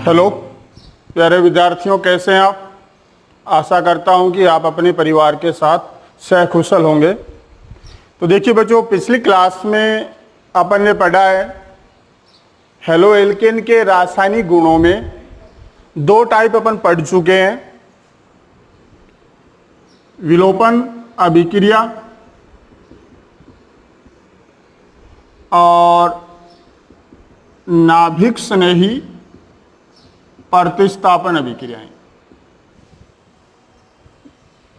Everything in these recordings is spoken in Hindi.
हेलो प्यारे विद्यार्थियों, कैसे हैं आप। आशा करता हूं कि आप अपने परिवार के साथ सकुशल होंगे। तो देखिए बच्चों, पिछली क्लास में अपन ने पढ़ा है हेलो एल्केन के रासायनिक गुणों में दो टाइप अपन पढ़ चुके हैं, विलोपन अभिक्रिया और नाभिक स्नेही प्रतिस्थापन अभिक्रियाएं।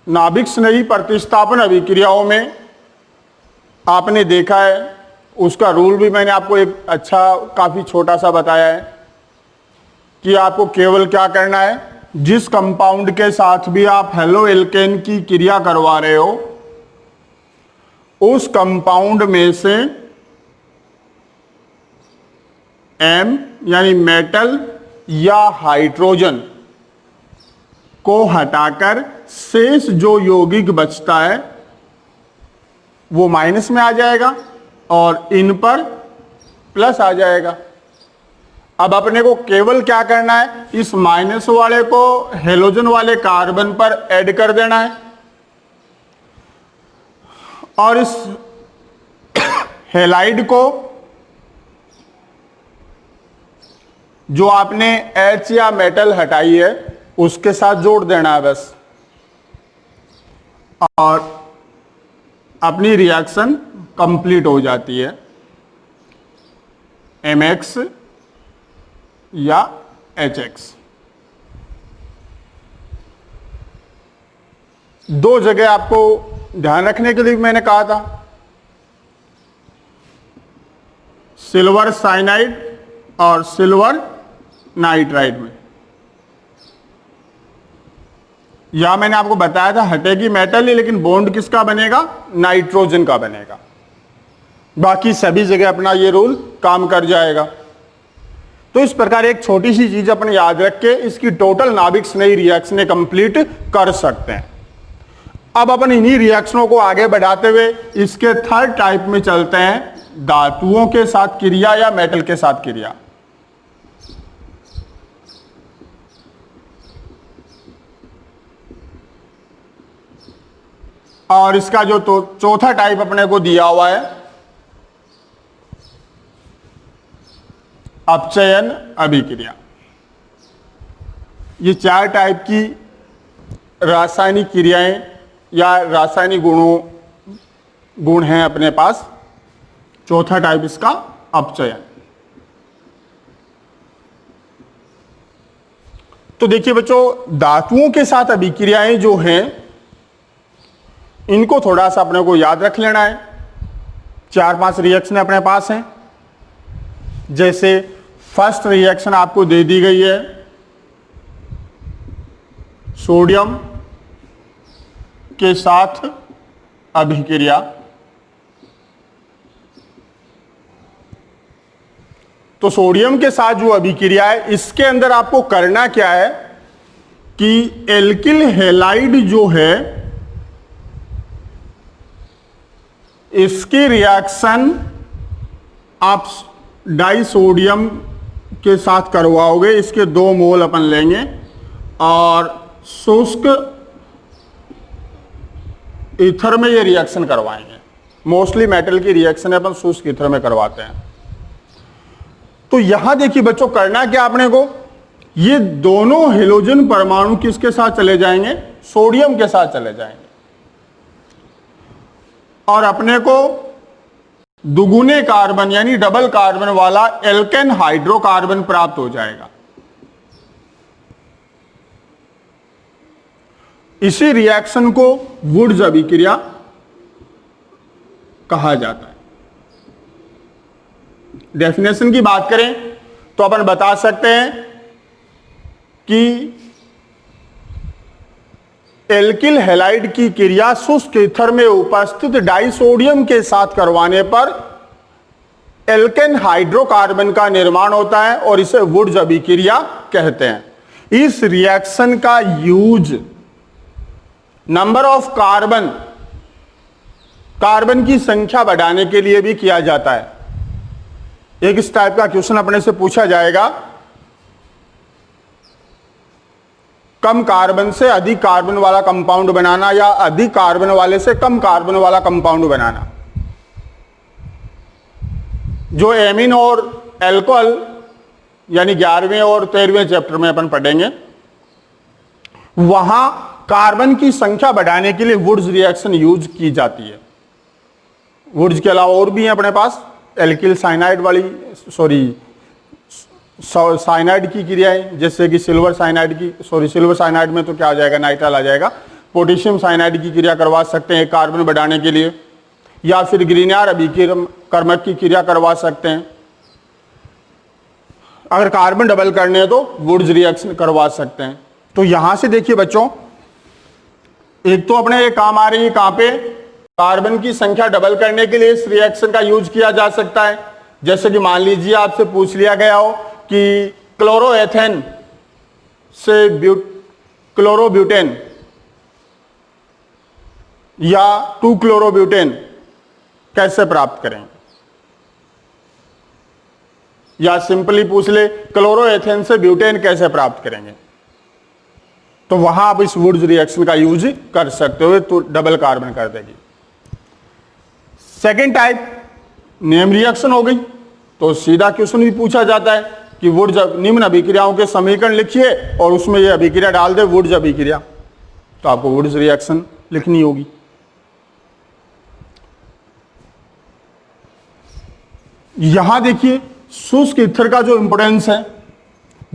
नाभिक स्नेही प्रतिस्थापन अभिक्रियाओं में आपने देखा है, उसका रूल भी मैंने आपको एक काफी छोटा सा बताया है कि आपको केवल क्या करना है, जिस कंपाउंड के साथ भी आप हेलो एल्केन की क्रिया करवा रहे हो उस कंपाउंड में से M यानी मेटल या हाइड्रोजन को हटाकर शेष जो यौगिक बचता है वो माइनस में आ जाएगा और इन पर प्लस आ जाएगा। अब अपने को केवल क्या करना है, इस माइनस वाले को हेलोजन वाले कार्बन पर ऐड कर देना है और इस हेलाइड को जो आपने H या मेटल हटाई है उसके साथ जोड़ देना है बस, और अपनी रिएक्शन कंप्लीट हो जाती है। MX या HX दो जगह आपको ध्यान रखने के लिए मैंने कहा था, सिल्वर साइनाइड और सिल्वर नाइट्राइड में। यह मैंने आपको बताया था हटेगी मेटल ही, लेकिन बॉन्ड किसका बनेगा, नाइट्रोजन का बनेगा। बाकी सभी जगह अपना ये रूल काम कर जाएगा। तो इस प्रकार एक छोटी सी चीज अपने याद रख के इसकी टोटल नाभिक स्नेही रिएक्शनें कंप्लीट कर सकते हैं। अब अपन इन्हीं रिएक्शनों को आगे बढ़ाते हुए इसके थर्ड टाइप में चलते हैं, धातुओं के साथ क्रिया या मेटल के साथ क्रिया। और इसका जो चौथा टाइप अपने को दिया हुआ है अपचयन अभिक्रिया। ये चार टाइप की रासायनिक क्रियाएं या रासायनिक गुण हैं अपने पास। चौथा टाइप इसका अपचयन। तो देखिए बच्चों, धातुओं के साथ अभिक्रियाएं जो हैं इनको थोड़ा सा अपने को याद रख लेना है। 4-5 रिएक्शन अपने पास हैं। जैसे फर्स्ट रिएक्शन आपको दे दी गई है, सोडियम के साथ अभिक्रिया। तो सोडियम के साथ जो अभिक्रिया है इसके अंदर आपको करना क्या है कि एल्किल हैलाइड जो है इसकी रिएक्शन आप डाई सोडियम के साथ करवाओगे। इसके 2 मोल अपन लेंगे और शुष्क ईथर में ये रिएक्शन करवाएंगे। मोस्टली मेटल की रिएक्शन अपन शुष्क ईथर में करवाते हैं। तो यहां देखिए बच्चों, करना क्या अपने को, ये दोनों हेलोजन परमाणु किसके साथ चले जाएंगे, सोडियम के साथ चले जाएंगे और अपने को दुगुने कार्बन यानी डबल कार्बन वाला एल्केन हाइड्रोकार्बन प्राप्त हो जाएगा। इसी रिएक्शन को वुड्स अभिक्रिया कहा जाता है। डेफिनेशन की बात करें तो अपन बता सकते हैं कि एल्किल हैलाइड की क्रिया शुष्क ईथर में उपस्थित डाइसोडियम के साथ करवाने पर एल्केन हाइड्रोकार्बन का निर्माण होता है और इसे वुड्स अभिक्रिया कहते हैं। इस रिएक्शन का यूज नंबर ऑफ कार्बन की संख्या बढ़ाने के लिए भी किया जाता है। एक इस टाइप का क्वेश्चन अपने से पूछा जाएगा कम कार्बन से अधिक कार्बन वाला कंपाउंड बनाना या अधिक कार्बन वाले से कम कार्बन वाला कंपाउंड बनाना। जो एमीन और एल्कोहल यानी 11वें और 13वें चैप्टर में अपन पढ़ेंगे, वहां कार्बन की संख्या बढ़ाने के लिए वुड्स रिएक्शन यूज की जाती है। वुड्स के अलावा और भी है अपने पास, एल्किल साइनाइड वाली साइनाइड की क्रियाएं, जैसे कि सिल्वर साइनाइड में तो क्या आ जाएगा, नाइट्राइल आ जाएगा। पोटेशियम साइनाइड की क्रिया करवा सकते हैं कार्बन बढ़ाने के लिए, या फिर ग्रीनियर अभिकर्मक की क्रिया करवा सकते हैं। अगर कार्बन डबल करने हैं तो वुड्स रिएक्शन करवा सकते हैं। तो यहां से देखिए बच्चों, एक तो अपने ये काम आ रही है कहां पे, कार्बन की संख्या डबल करने के लिए इस रिएक्शन का यूज किया जा सकता है। जैसे कि मान लीजिए आपसे पूछ लिया गया हो कि क्लोरोएथेन से क्लोरोब्यूटेन या 2-क्लोरोब्यूटेन कैसे प्राप्त करेंगे, या सिंपली पूछ ले क्लोरोएथेन से ब्यूटेन कैसे प्राप्त करेंगे, तो वहां आप इस वुड्स रिएक्शन का यूज कर सकते हो, तो डबल कार्बन कर देगी। सेकेंड टाइप नेम रिएक्शन हो गई, तो सीधा क्वेश्चन भी पूछा जाता है कि वुड्स निम्न अभिक्रियाओं के समीकरण लिखिए और उसमें यह अभिक्रिया डाल दे वुड्स अभिक्रिया, तो आपको वुड्स रिएक्शन लिखनी होगी। यहां देखिए शुष्क ईथर का जो इंपोर्टेंस है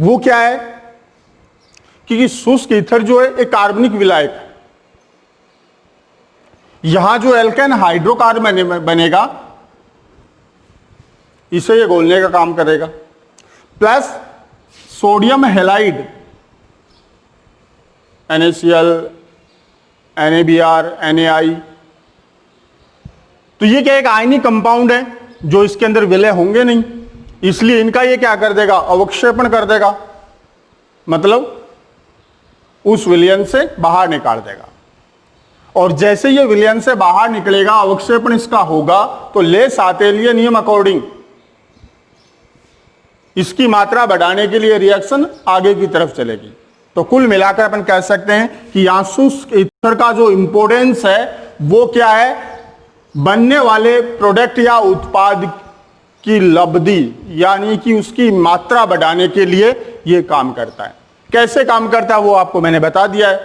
वो क्या है, क्योंकि शुष्क ईथर जो है एक कार्बनिक विलायक है। यहां जो एल्केन हाइड्रोकार्बन बनेगा इसे ये घोलने का काम करेगा, plus sodium halide NaCl, NaBr, NaI, तो ये क्या एक आयनिक कंपाउंड है जो इसके अंदर विलय होंगे नहीं, इसलिए इनका ये क्या कर देगा, अवक्षेपण कर देगा, मतलब उस विलयन से बाहर निकाल देगा। और जैसे ये विलयन से बाहर निकलेगा, अवक्षेपण इसका होगा, तो ले-सातेलिय नियम अकॉर्डिंग इसकी मात्रा बढ़ाने के लिए रिएक्शन आगे की तरफ चलेगी। तो कुल मिलाकर अपन कह सकते हैं कि यहां शुष्क ईथर का जो इंपोर्टेंस है वो क्या है, बनने वाले प्रोडक्ट या उत्पाद की लब्धि यानी कि उसकी मात्रा बढ़ाने के लिए ये काम करता है। कैसे काम करता है वो आपको मैंने बता दिया है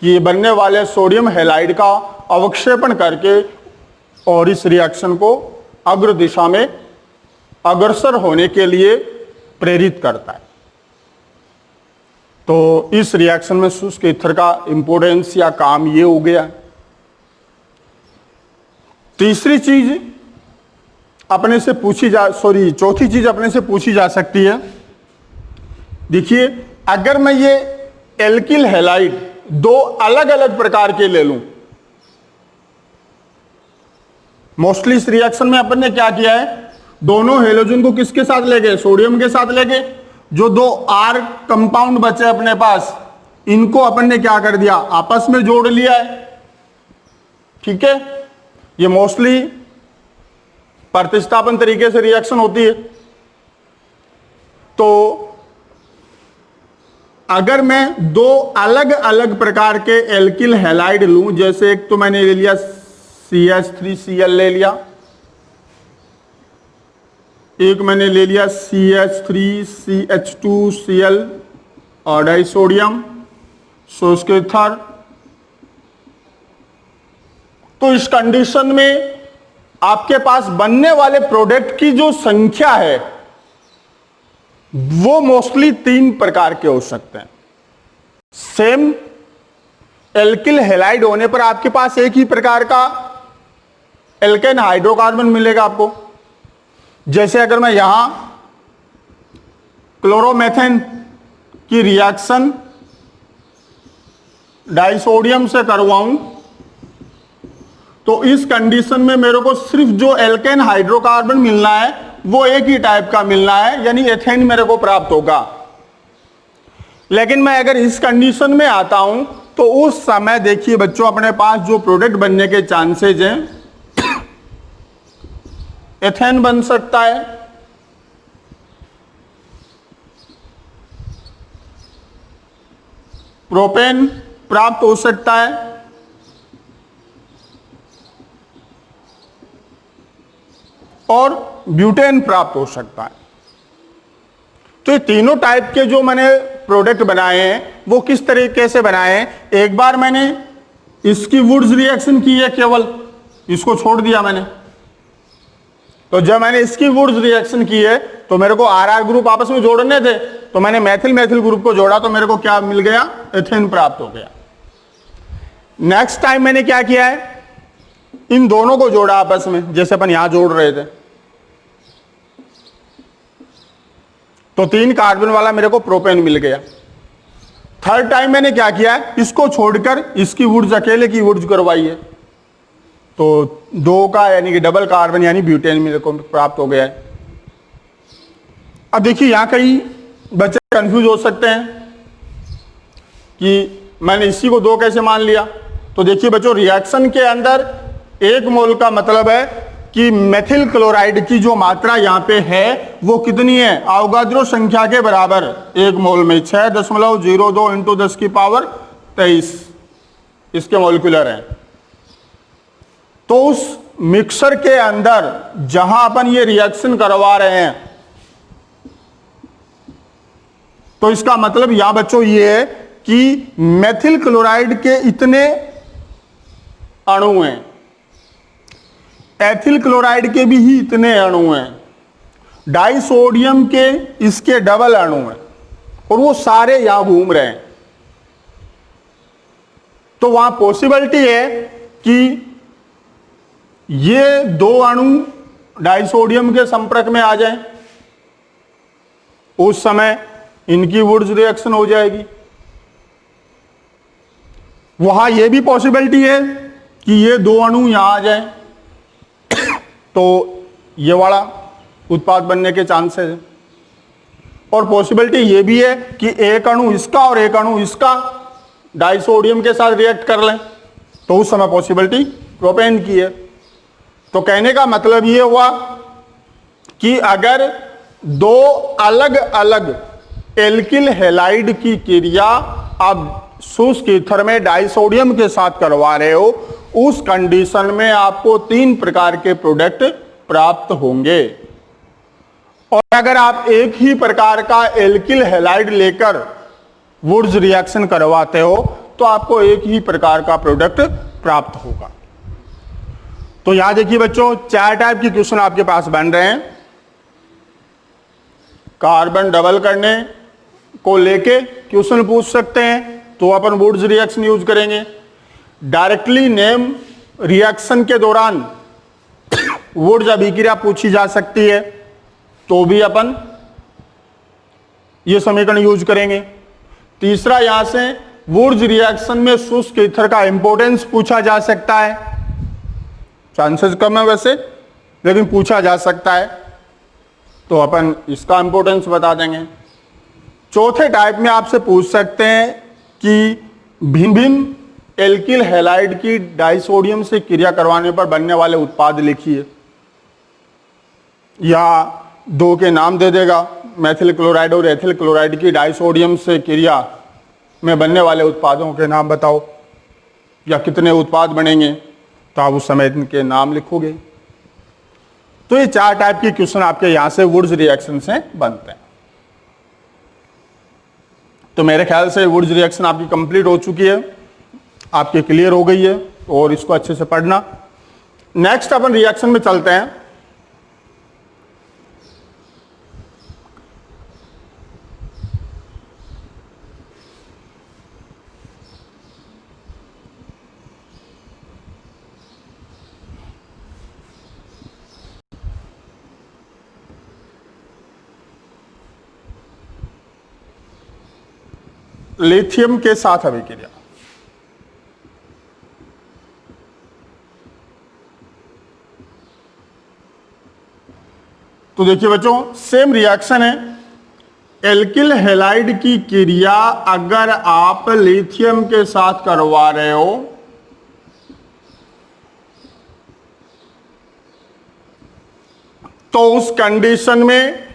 कि ये बनने वाले सोडियम हैलाइड का अवक्षेपण करके और इस रिएक्शन को अग्र दिशा में अग्रसर होने के लिए प्रेरित करता है। तो इस रिएक्शन में शुष्क ईथर का इंपोर्टेंस या काम ये हो गया। तीसरी चीज अपने से पूछी जा चौथी चीज अपने से पूछी जा सकती है। देखिए, अगर मैं ये एल्किल हैलाइड दो अलग अलग प्रकार के ले लूं, मोस्टली इस रिएक्शन में अपन ने क्या किया है, दोनों हेलोजन को किसके साथ ले गए, सोडियम के साथ ले गए। जो दो आर कंपाउंड बचे अपने पास, इनको अपन ने क्या कर दिया, आपस में जोड़ लिया है। ठीक है, ये मोस्टली प्रतिस्थापन तरीके से रिएक्शन होती है। तो अगर मैं दो अलग अलग प्रकार के एल्किल हैलाइड लूं, जैसे एक तो मैंने ले लिया CH3Cl ले लिया, एक मैंने ले लिया CH3CH2Cl और डाइसोडियम शुष्क ईथर, तो इस कंडीशन में आपके पास बनने वाले प्रोडक्ट की जो संख्या है वो मोस्टली 3 प्रकार के हो सकते हैं। सेम एल्किल हैलाइड होने पर आपके पास एक ही प्रकार का एल्केन हाइड्रोकार्बन मिलेगा आपको। जैसे अगर मैं यहां क्लोरोमेथेन की रिएक्शन डाइसोडियम से करवाऊं, तो इस कंडीशन में मेरे को सिर्फ जो एल्केन हाइड्रोकार्बन मिलना है वो एक ही टाइप का मिलना है, यानी एथेन मेरे को प्राप्त होगा। लेकिन मैं अगर इस कंडीशन में आता हूं तो उस समय देखिए बच्चों, अपने पास जो प्रोडक्ट बनने के चांसेज हैं, एथेन बन सकता है, प्रोपेन प्राप्त हो सकता है, और ब्यूटेन प्राप्त हो सकता है। तो ये तीनों टाइप के जो मैंने प्रोडक्ट बनाए हैं वो किस तरीके से बनाए हैं, एक बार मैंने इसकी वुड्स रिएक्शन की है, केवल इसको छोड़ दिया मैंने। तो जब मैंने इसकी वुड्स रिएक्शन की है तो मेरे को आर आर ग्रुप आपस में जोड़ने थे, तो मैंने मैथिल मैथिल ग्रुप को जोड़ा तो मेरे को क्या मिल गया, एथेन प्राप्त हो गया। नेक्स्ट टाइम मैंने क्या किया है, इन दोनों को जोड़ा आपस में, जैसे अपन यहां जोड़ रहे थे, तो 3 कार्बन वाला मेरे को प्रोपेन मिल गया। थर्ड टाइम मैंने क्या किया है, इसको छोड़कर इसकी वुड्स, अकेले की वुड्स करवाई है, तो 2 का यानी कि डबल कार्बन यानी ब्यूटेन मेरे को प्राप्त हो गया है। अब देखिए यहां कई बच्चे कंफ्यूज हो सकते हैं कि मैंने इसी को 2 कैसे मान लिया। तो देखिए बच्चों, रिएक्शन के अंदर 1 मोल का मतलब है कि मेथिल क्लोराइड की जो मात्रा यहां पे है वो कितनी है, अवोगाद्रो संख्या के बराबर 1 मोल में 6.02 इंटू 10 की पावर 23 इसके मॉलिक्यूलर है। तो उस मिक्सर के अंदर जहां अपन ये रिएक्शन करवा रहे हैं, तो इसका मतलब यहां बच्चों ये है कि मेथिल क्लोराइड के इतने अणु हैं, एथिल क्लोराइड के भी ही इतने अणु हैं, डाइसोडियम के इसके डबल अणु हैं, और वो सारे यहां घूम रहे हैं। तो वहां पॉसिबिलिटी है कि ये 2 अणु डाइसोडियम के संपर्क में आ जाएं, उस समय इनकी वुड्स रिएक्शन हो जाएगी। वहां यह भी पॉसिबिलिटी है कि ये 2 अणु यहां आ जाएं, तो ये वाला उत्पाद बनने के चांसेस है। और पॉसिबिलिटी ये भी है कि एक अणु इसका और एक अणु इसका डाइसोडियम के साथ रिएक्ट कर लें, तो उस समय पॉसिबिलिटी प्रोपेन की है। तो कहने का मतलब ये हुआ कि अगर 2 अलग अलग एल्किल हैलाइड की क्रिया आप शुष्क ईथर में डाइसोडियम के साथ करवा रहे हो, उस कंडीशन में आपको 3 प्रकार के प्रोडक्ट प्राप्त होंगे। और अगर आप एक ही प्रकार का एल्किल हैलाइड लेकर वुड्स रिएक्शन करवाते हो तो आपको एक ही प्रकार का प्रोडक्ट प्राप्त होगा। तो यहां देखिए बच्चों, 4 टाइप के क्वेश्चन आपके पास बन रहे हैं। कार्बन डबल करने को लेके क्वेश्चन पूछ सकते हैं, तो अपन वुड्स रिएक्शन यूज करेंगे। डायरेक्टली नेम रिएक्शन के दौरान वुड्स अभिक्रिया पूछी जा सकती है, तो भी अपन ये समीकरण यूज करेंगे। तीसरा, यहां से वुड्स रिएक्शन में शुष्क ईथर का इंपॉर्टेंस पूछा जा सकता है, चांसेस कम है वैसे, लेकिन पूछा जा सकता है, तो अपन इसका इंपॉर्टेंस बता देंगे। चौथे टाइप में आपसे पूछ सकते हैं कि भिन्न भिन्न एल्किल हैलाइड की डाइसोडियम से क्रिया करवाने पर बनने वाले उत्पाद लिखिए, या 2 के नाम दे देगा, मेथिल क्लोराइड और एथिल क्लोराइड की डाइसोडियम से क्रिया में बनने वाले उत्पादों के नाम बताओ, या कितने उत्पाद बनेंगे, तो आप उस समय इनके नाम लिखोगे। तो ये 4 टाइप के क्वेश्चन आपके यहां से वुड्स रिएक्शन से बनते हैं। तो मेरे ख्याल से वुड्स रिएक्शन आपकी कंप्लीट हो चुकी है, आपके क्लियर हो गई है, और इसको अच्छे से पढ़ना। नेक्स्ट अपन रिएक्शन में चलते हैं। लिथियम के साथ अभिक्रिया। तो देखिए बच्चों, सेम रिएक्शन है। एल्किल हैलाइड की क्रिया अगर आप लिथियम के साथ करवा रहे हो तो उस कंडीशन में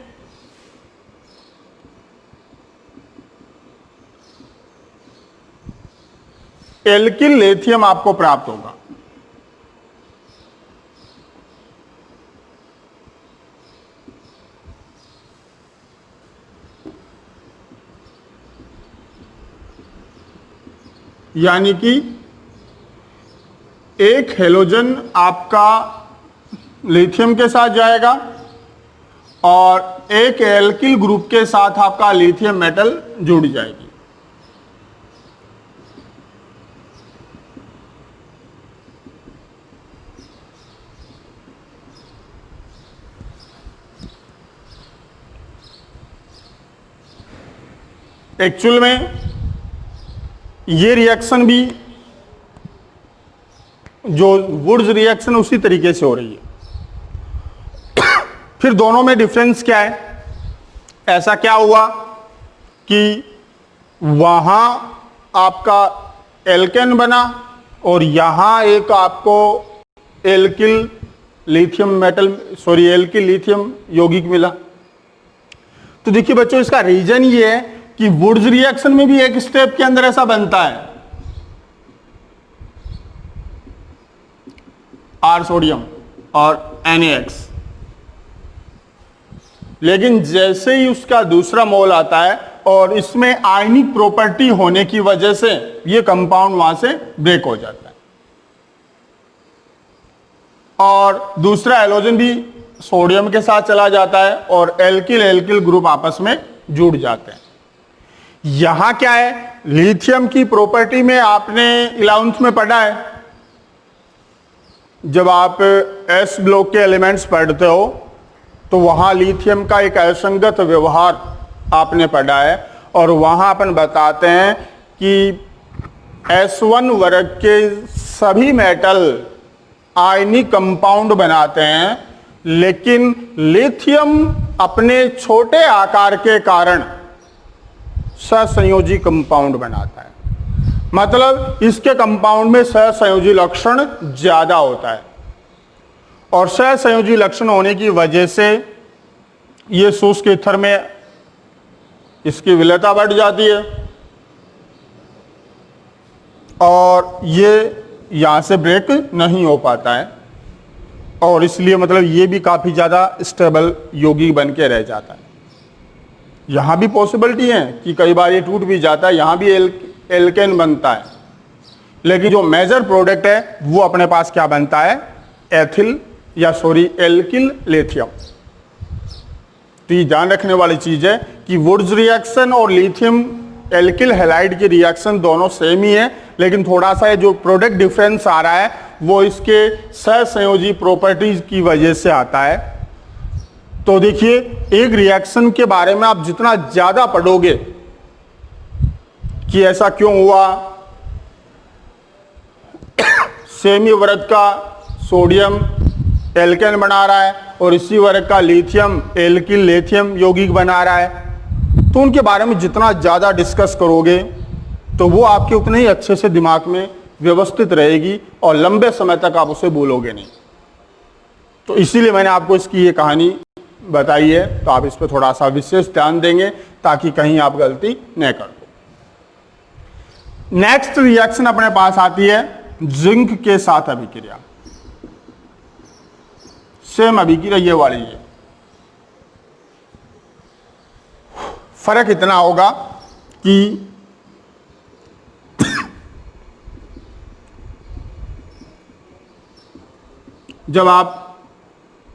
एल्किल लिथियम आपको प्राप्त होगा। यानी कि एक हेलोजन आपका लिथियम के साथ जाएगा और एक एल्किल ग्रुप के साथ आपका लिथियम मेटल जुड़ जाएगी। एक्चुअल में ये रिएक्शन भी जो वुड्स रिएक्शन उसी तरीके से हो रही है। फिर दोनों में डिफरेंस क्या है? ऐसा क्या हुआ कि वहां आपका एल्केन बना और यहां एक आपको एल्किल लिथियम यौगिक मिला। तो देखिए बच्चों, इसका रीजन ये है कि वुड्स रिएक्शन में भी एक स्टेप के अंदर ऐसा बनता है, आर सोडियम और NaX, लेकिन जैसे ही उसका दूसरा मोल आता है और इसमें आयनिक प्रॉपर्टी होने की वजह से ये कंपाउंड वहां से ब्रेक हो जाता है और दूसरा हैलोजन भी सोडियम के साथ चला जाता है और एल्किल ग्रुप आपस में जुड़ जाते हैं। यहां क्या है, लिथियम की प्रॉपर्टी में आपने 11th में पढ़ा है, जब आप एस ब्लॉक के एलिमेंट्स पढ़ते हो तो वहां लिथियम का एक असंगत व्यवहार आपने पढ़ा है और वहां अपन बताते हैं कि S1 वर्ग के सभी मेटल आयनिक कंपाउंड बनाते हैं, लेकिन लिथियम अपने छोटे आकार के कारण सहसंयोजी कंपाउंड बनाता है। मतलब इसके कंपाउंड में सहसंयोजी लक्षण ज्यादा होता है और सहसंयोजी लक्षण होने की वजह से ये शुष्क ईथर में इसकी विलेयता बढ़ जाती है और ये यहां से ब्रेक नहीं हो पाता है और इसलिए मतलब ये भी काफी ज्यादा स्टेबल यौगिक बन के रह जाता है। यहां भी पॉसिबिलिटी है कि कई बार ये टूट भी जाता है, यहां भी एल्केन बनता है, लेकिन जो मेजर प्रोडक्ट है वो अपने पास क्या बनता है, एल्किल लिथियम। तो ये ध्यान रखने वाली चीज है कि वुड्स रिएक्शन और लिथियम एल्किल हैलाइड की रिएक्शन दोनों सेम ही है, लेकिन थोड़ा सा जो प्रोडक्ट डिफरेंस आ रहा है वो इसके सहसंयोजी प्रॉपर्टीज की वजह से आता है। तो देखिए, एक रिएक्शन के बारे में आप जितना ज्यादा पढ़ोगे कि ऐसा क्यों हुआ, सेम ही वर्ग का सोडियम एल्केन बना रहा है और इसी वर्ग का लिथियम एल्किल लिथियम यौगिक बना रहा है, तो उनके बारे में जितना ज्यादा डिस्कस करोगे तो वो आपके उतने ही अच्छे से दिमाग में व्यवस्थित रहेगी और लंबे समय तक आप उसे भूलोगे नहीं। तो इसीलिए मैंने आपको इसकी ये कहानी बताई है, तो आप इस पर थोड़ा सा विशेष ध्यान देंगे ताकि कहीं आप गलती न कर दो। नेक्स्ट रिएक्शन अपने पास आती है जिंक के साथ अभिक्रिया। सेम अभिक्रिया ये वाली है, फर्क इतना होगा कि जब आप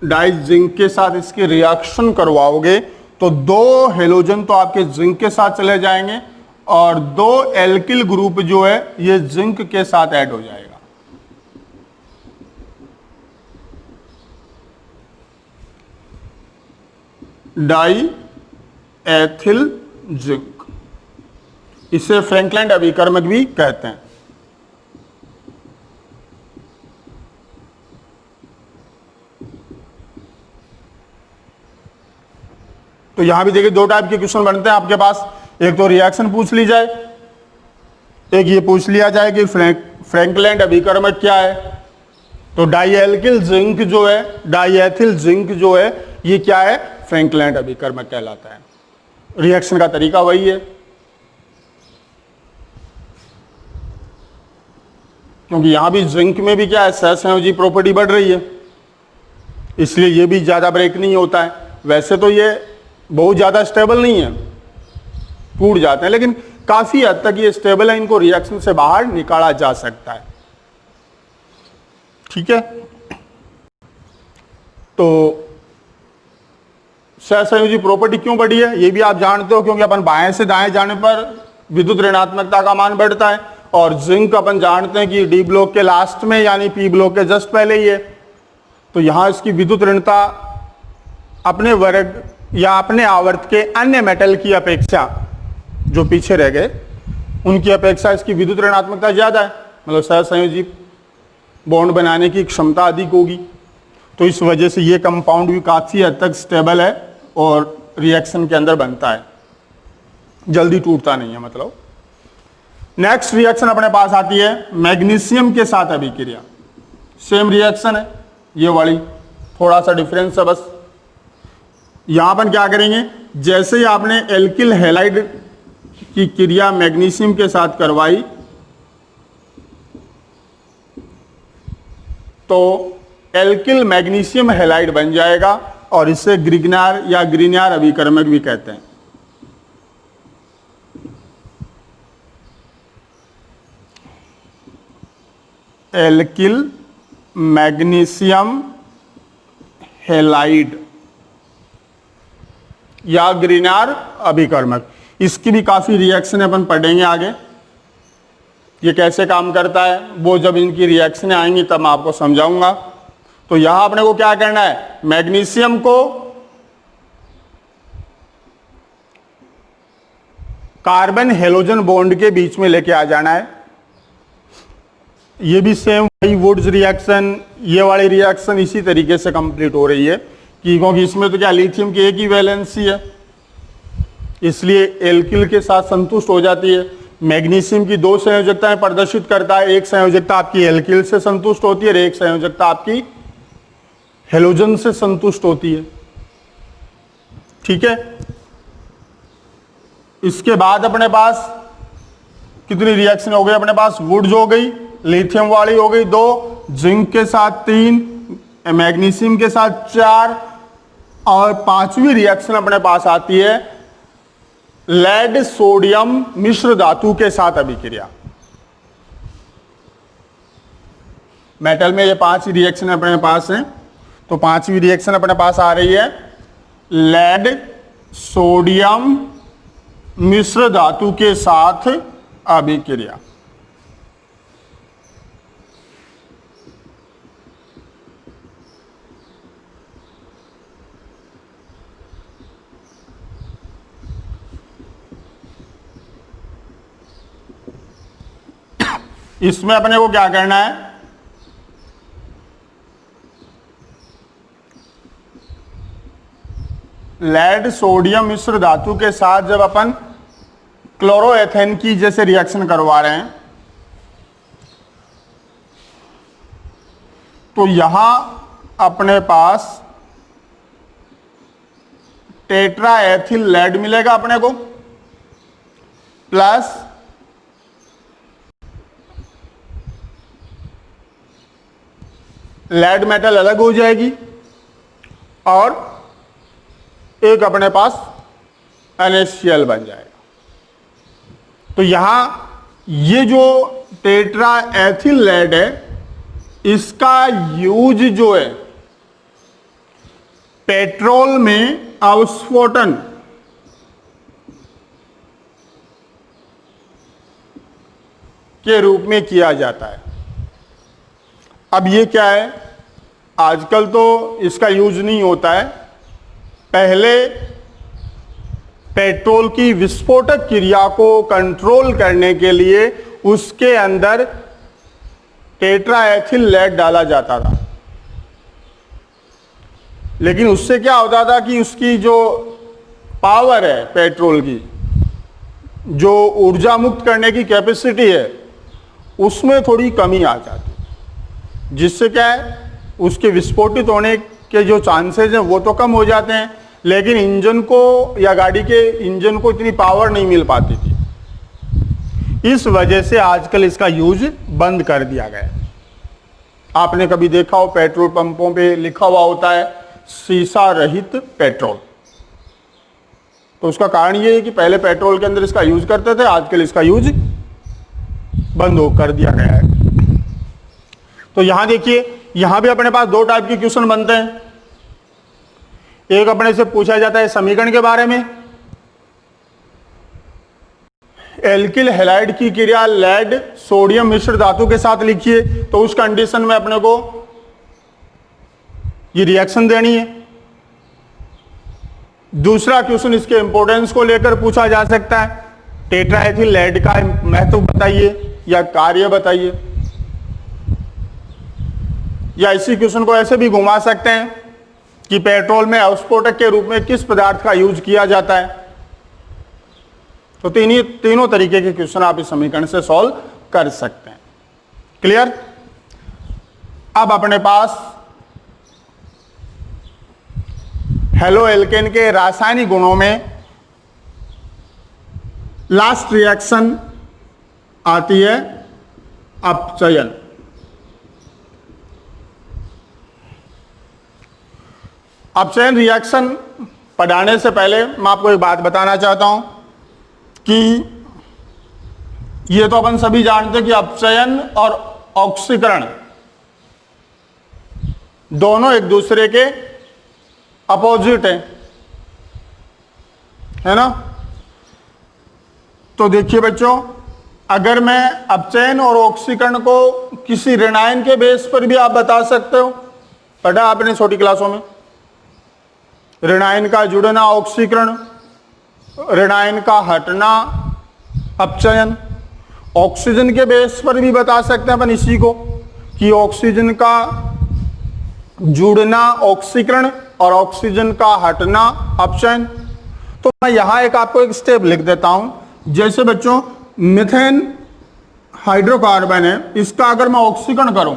डाई जिंक के साथ इसकी रिएक्शन करवाओगे तो दो हेलोजन तो आपके जिंक के साथ चले जाएंगे और दो एल्किल ग्रुप जो है ये जिंक के साथ ऐड हो जाएगा। डाई एथिल जिंक, इसे फ्रैंकलैंड अभिकर्मक भी कहते हैं। तो यहां भी देखिए दो टाइप के क्वेश्चन बनते हैं आपके पास, एक तो रिएक्शन पूछ ली जाए, एक ये पूछ लिया जाए कि फ्रैंकलैंड अभिकर्मक क्या है। तो डाईएल्किल जिंक जो है, डाईएथिल जिंक जो है, ये क्या है, फ्रैंकलैंड अभिकर्मक कहलाता है। रिएक्शन का तरीका वही है। क्योंकि यहाँ भी जिंक में भी क्या है, सहसंयोजी प्रॉपर्टी बढ़ रही है, इसलिए ये भी ज़्यादा ब्रेक नहीं होता है। वैसे तो ये बहुत ज़्यादा स्टेबल नहीं है, टूट जाते हैं, लेकिन काफ़ी हद तक ये स्टेबल है, इनको रिएक्शन से बाहर निकाला जा सकता है। ठीक है, तो सहसंयोजी प्रॉपर्टी क्यों बढ़ी है ये भी आप जानते हो, क्योंकि अपन बाएं से दाएं जाने पर विद्युत ऋणात्मकता का मान बढ़ता है, और जिंक अपन जानते हैं कि डी ब्लॉक के लास्ट में यानी पी ब्लॉक के जस्ट पहले ही है, तो यहां इसकी विद्युत ऋणता अपने वर्ग या अपने आवर्त के अन्य मेटल की अपेक्षा, जो पीछे रह गए उनकी अपेक्षा इसकी विद्युत ऋणात्मकता ज्यादा है, मतलब सहसंयोजी बॉन्ड बनाने की क्षमता अधिक होगी। तो इस वजह से ये कंपाउंड भी काफी हद तक स्टेबल है और रिएक्शन के अंदर बनता है, जल्दी टूटता नहीं है। मतलब नेक्स्ट रिएक्शन अपने पास आती है मैग्नीशियम के साथ अभिक्रिया। सेम रिएक्शन है ये वाली, थोड़ा सा डिफरेंस है बस। यहां पर क्या करेंगे, जैसे ही आपने एल्किल हैलाइड की क्रिया मैग्नीशियम के साथ करवाई तो एल्किल मैग्नीशियम हैलाइड बन जाएगा, और इसे ग्रिग्नार या ग्रिन्यार अभिकर्मक भी कहते हैं। एल्किल मैग्नीशियम हैलाइड या ग्रिन्यार अभिकर्मक, इसकी भी काफी रिएक्शन अपन पढ़ेंगे आगे, ये कैसे काम करता है वो जब इनकी रिएक्शन आएंगी तब मैं आपको समझाऊंगा। तो यहां अपने को क्या करना है, मैग्नीशियम को कार्बन हेलोजन बॉन्ड के बीच में लेके आ जाना है। ये भी सेम वही वुड्स रिएक्शन, ये वाली रिएक्शन इसी तरीके से कंप्लीट हो रही है कि क्योंकि इसमें तो क्या लिथियम की एक ही वैलेंसी है, इसलिए एल्किल के साथ संतुष्ट हो जाती है। मैग्नीशियम की दो संयोजकताएं प्रदर्शित करता है, एक संयोजकता आपकी एल्किल से संतुष्ट होती है और एक संयोजकता आपकी हेलोजन से संतुष्ट होती है। ठीक है, इसके बाद अपने पास कितनी रिएक्शन हो गई, अपने पास वुड्स हो गई, लिथियम वाली हो गई 2, जिंक के साथ 3, मैग्नीशियम के साथ 4, और 5वीं रिएक्शन अपने पास आती है लेड सोडियम मिश्र धातु के साथ अभिक्रिया। मेटल में ये 5 रिएक्शन अपने पास हैं, तो 5वीं रिएक्शन अपने पास आ रही है लेड सोडियम मिश्र धातु के साथ अभिक्रिया। इसमें अपने को क्या करना है, लेड सोडियम मिश्र धातु के साथ जब अपन क्लोरोएथेन की जैसे रिएक्शन करवा रहे हैं तो यहां अपने पास टेट्राएथिल लेड मिलेगा अपने को, प्लस लेड मेटल अलग हो जाएगी, और एक अपने पास NaCl बन जाएगा। तो यहां ये जो टेट्राएथिल लेड है इसका यूज जो है पेट्रोल में अवस्फोटन के रूप में किया जाता है। अब ये क्या है, आजकल तो इसका यूज नहीं होता है, पहले पेट्रोल की विस्फोटक क्रिया को कंट्रोल करने के लिए उसके अंदर टेट्राएथिल लेड डाला जाता था। लेकिन उससे क्या होता था कि उसकी जो पावर है पेट्रोल की, जो ऊर्जा मुक्त करने की कैपेसिटी है, उसमें थोड़ी कमी आ जाती, जिससे क्या है उसके विस्फोटित होने के जो चांसेस हैं वो तो कम हो जाते हैं, लेकिन इंजन को या गाड़ी के इंजन को इतनी पावर नहीं मिल पाती थी। इस वजह से आजकल इसका यूज बंद कर दिया गया है। आपने कभी देखा हो पेट्रोल पंपों पे लिखा हुआ होता है शीशा रहित पेट्रोल, तो उसका कारण ये है कि पहले पेट्रोल के अंदर इसका यूज करते थे, आजकल इसका यूज बंद हो कर दिया गया है। तो यहां देखिए, यहां भी अपने पास दो टाइप के क्वेश्चन बनते हैं। एक अपने से पूछा जाता है समीकरण के बारे में, एल्किल हैलाइड की क्रिया लेड सोडियम मिश्र धातु के साथ लिखिए, तो उस कंडीशन में अपने को ये रिएक्शन देनी है। दूसरा क्वेश्चन इसके इंपॉर्टेंस को लेकर पूछा जा सकता है, टेट्राएथिल लेड का महत्व बताइए या कार्य बताइए, या इसी क्वेश्चन को ऐसे भी घुमा सकते हैं कि पेट्रोल में अस्फोटक के रूप में किस पदार्थ का यूज किया जाता है। तो तीनों तरीके के क्वेश्चन आप इस समीकरण से सॉल्व कर सकते हैं। क्लियर? अब अपने पास हेलो एल्केन के रासायनिक गुणों में लास्ट रिएक्शन आती है अपचयन। अपचयन रिएक्शन पढ़ाने से पहले मैं आपको एक बात बताना चाहता हूं कि ये तो अपन सभी जानते हैं कि अपचयन और ऑक्सीकरण दोनों एक दूसरे के अपोजिट है ना। तो देखिए बच्चों, अगर मैं अपचयन और ऑक्सीकरण को किसी ऋणायन के बेस पर भी आप बता सकते हो, पढ़ा आपने छोटी क्लासों में, ऋणायन का जुड़ना ऑक्सीकरण, ऋणायन का हटना अपचयन। ऑक्सीजन के बेस पर भी बता सकते हैं अपन इसी को कि ऑक्सीजन का जुड़ना ऑक्सीकरण और ऑक्सीजन का हटना अपचयन। तो मैं यहां एक आपको एक स्टेप लिख देता हूं। जैसे बच्चों मीथेन हाइड्रोकार्बन है, इसका अगर मैं ऑक्सीकरण करूं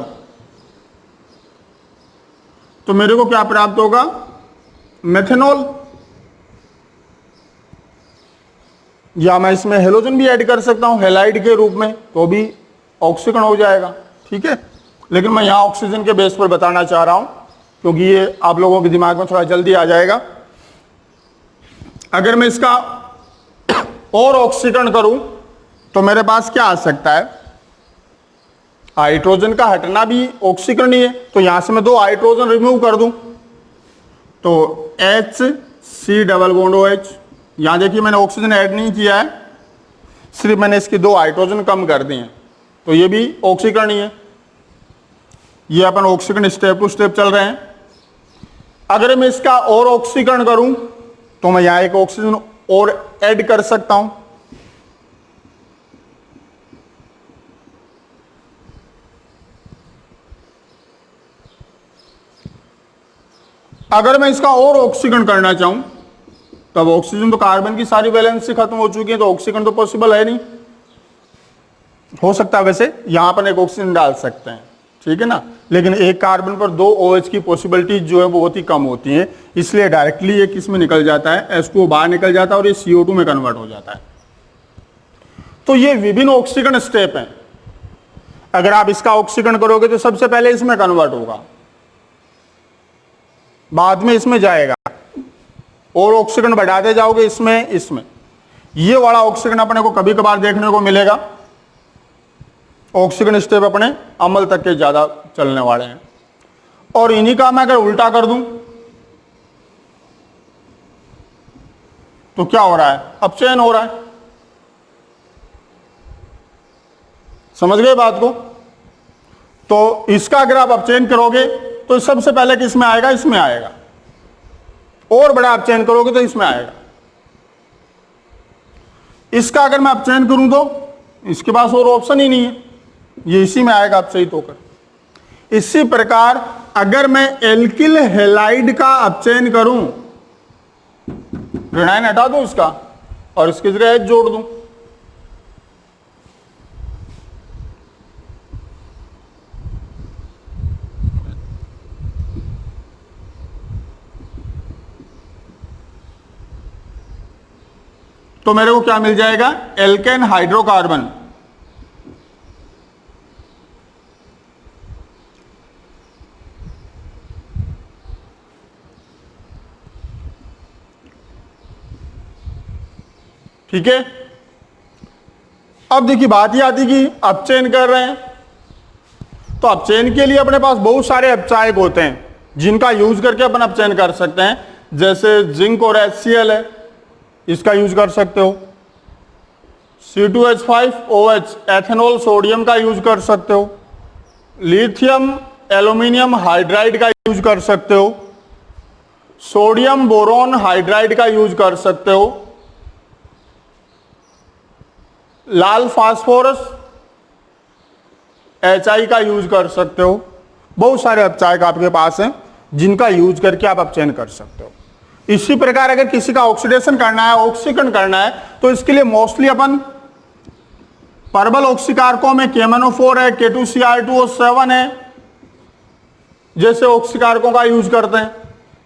तो मेरे को क्या प्राप्त होगा? मेथेनॉल। या मैं इसमें हेलोजन भी ऐड कर सकता हूं हेलाइड के रूप में, तो भी ऑक्सीकरण हो जाएगा। ठीक है, लेकिन मैं यहां ऑक्सीजन के बेस पर बताना चाह रहा हूं क्योंकि ये आप लोगों के दिमाग में थोड़ा जल्दी आ जाएगा। अगर मैं इसका और ऑक्सीकरण करूं तो मेरे पास क्या आ सकता है? हाइड्रोजन का हटना भी ऑक्सीकरण ही है, तो यहां से मैं 2 हाइड्रोजन रिमूव कर दूं तो HC डबल बॉन्ड OH। यहां देखिए मैंने ऑक्सीजन ऐड नहीं किया है, सिर्फ मैंने इसकी 2 हाइड्रोजन कम कर दिए हैं, तो ये भी ऑक्सीकरण ही है। ये अपन ऑक्सीकरण स्टेप टू स्टेप चल रहे हैं। अगर मैं इसका और ऑक्सीकरण करूं तो मैं यहां एक ऑक्सीजन और ऐड कर सकता हूं। अगर मैं इसका और ऑक्सीकरण करना चाहूं तब ऑक्सीजन तो कार्बन की सारी वैलेंसी खत्म हो चुकी है, तो ऑक्सीकरण तो पॉसिबल है नहीं। हो सकता है वैसे यहां पर एक ऑक्सीजन डाल सकते हैं, ठीक है ना, लेकिन एक कार्बन पर 2 OH की पॉसिबिलिटी जो है वो बहुत ही कम होती है, इसलिए डायरेक्टली एक इसमें निकल जाता है, H2O बाहर निकल जाता है और ये CO2 में कन्वर्ट हो जाता है। तो ये विभिन्न ऑक्सीकरण स्टेप हैं। अगर आप इसका ऑक्सीकरण करोगे तो सबसे पहले इसमें कन्वर्ट होगा, बाद में इसमें जाएगा, और ऑक्सीकरण बढ़ाते जाओगे इसमें। ये वाला ऑक्सीकरण अपने को कभी कभार देखने को मिलेगा। ऑक्सीकरण स्टेप अपने अमल तक के ज्यादा चलने वाले हैं। और इन्हीं का मैं अगर उल्टा कर दूं तो क्या हो रहा है? अपचयन हो रहा है। समझ गए बात को? तो इसका अगर आप अपचयन करोगे तो सबसे पहले किसमें आएगा? इसमें आएगा। और बड़ा अपचयन करोगे तो इसमें आएगा। इसका अगर मैं अपचयन करूं तो इसके पास और ऑप्शन ही नहीं है, ये इसी में आएगा अपचयित होकर। इसी प्रकार अगर मैं एल्किल हैलाइड का अपचयन करूं, ऋणायन हटा दूं इसका और इसकी जगह H जोड़ दूं, तो मेरे को क्या मिल जाएगा? एल्केन हाइड्रोकार्बन ठीक है। अब देखिए बात ही आती कि अपचयन कर रहे हैं, तो अपचयन के लिए अपने पास बहुत सारे अपचायक होते हैं जिनका यूज करके अपन अपचयन कर सकते हैं। जैसे जिंक और HCl है, इसका यूज कर सकते हो। C2H5OH एथेनॉल सोडियम का यूज कर सकते हो। लिथियम एल्यूमिनियम हाइड्राइड का यूज कर सकते हो। सोडियम बोरोन हाइड्राइड का यूज कर सकते हो। लाल फास्फोरस HI का यूज कर सकते हो। बहुत सारे अपचायक आपके पास हैं जिनका यूज करके आप अपचयन कर सकते हो। इसी प्रकार अगर किसी का ऑक्सीडेशन करना है, ऑक्सीकरण करना है, तो इसके लिए मोस्टली अपन परबल ऑक्सीकारकों में KMnO4 है, K2Cr2O7 है, जैसे ऑक्सीकारकों का यूज करते हैं।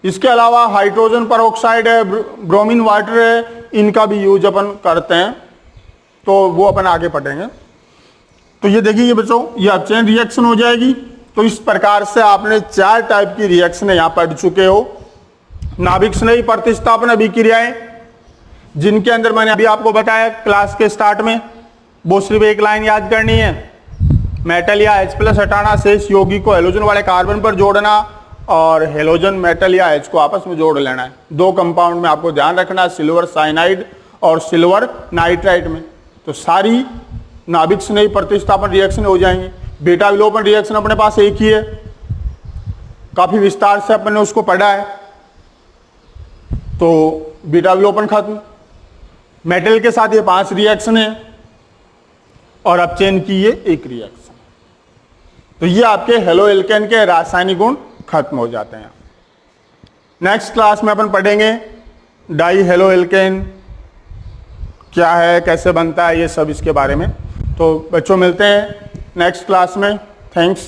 इसके अलावा हाइड्रोजन परऑक्साइड है, ब्रोमीन वाटर है, इनका भी यूज अपन करते हैं, तो वो अपन आगे पढ़ेंगे। तो ये देखिए ये बच्चों, ये अपचयन रिएक्शन हो जाएगी। तो इस प्रकार से आपने 4 टाइप की रिएक्शन यहाँ पढ़ चुके हो। नाभिक स्नेही प्रतिस्थापन अभिक्रियाएं, जिनके अंदर मैंने अभी आपको बताया क्लास के स्टार्ट में, वो सिर्फ एक लाइन याद करनी है। मेटल या H+ हटाना, शेष यौगिक को हेलोजन वाले कार्बन पर जोड़ना, और हेलोजन मेटल या H को आपस में जोड़ लेना है। 2 कंपाउंड में आपको ध्यान रखना है, सिल्वर साइनाइड और सिल्वर नाइट्राइट में। तो सारी नाभिक स्नेही प्रतिस्थापन रिएक्शन हो जाएंगी। बीटा विलोपन रिएक्शन अपने पास एक ही है, काफी विस्तार से अपन ने उसको पढ़ा है। तो बीटा विलोपन खत्म। मेटल के साथ ये 5 रिएक्शन है और अपचयन की ये एक रिएक्शन। तो ये आपके हेलो एल्केन के रासायनिक गुण खत्म हो जाते हैं। नेक्स्ट क्लास में अपन पढ़ेंगे डाई हेलो एल्केन क्या है, कैसे बनता है, ये सब इसके बारे में। तो बच्चों मिलते हैं नेक्स्ट क्लास में। थैंक्स।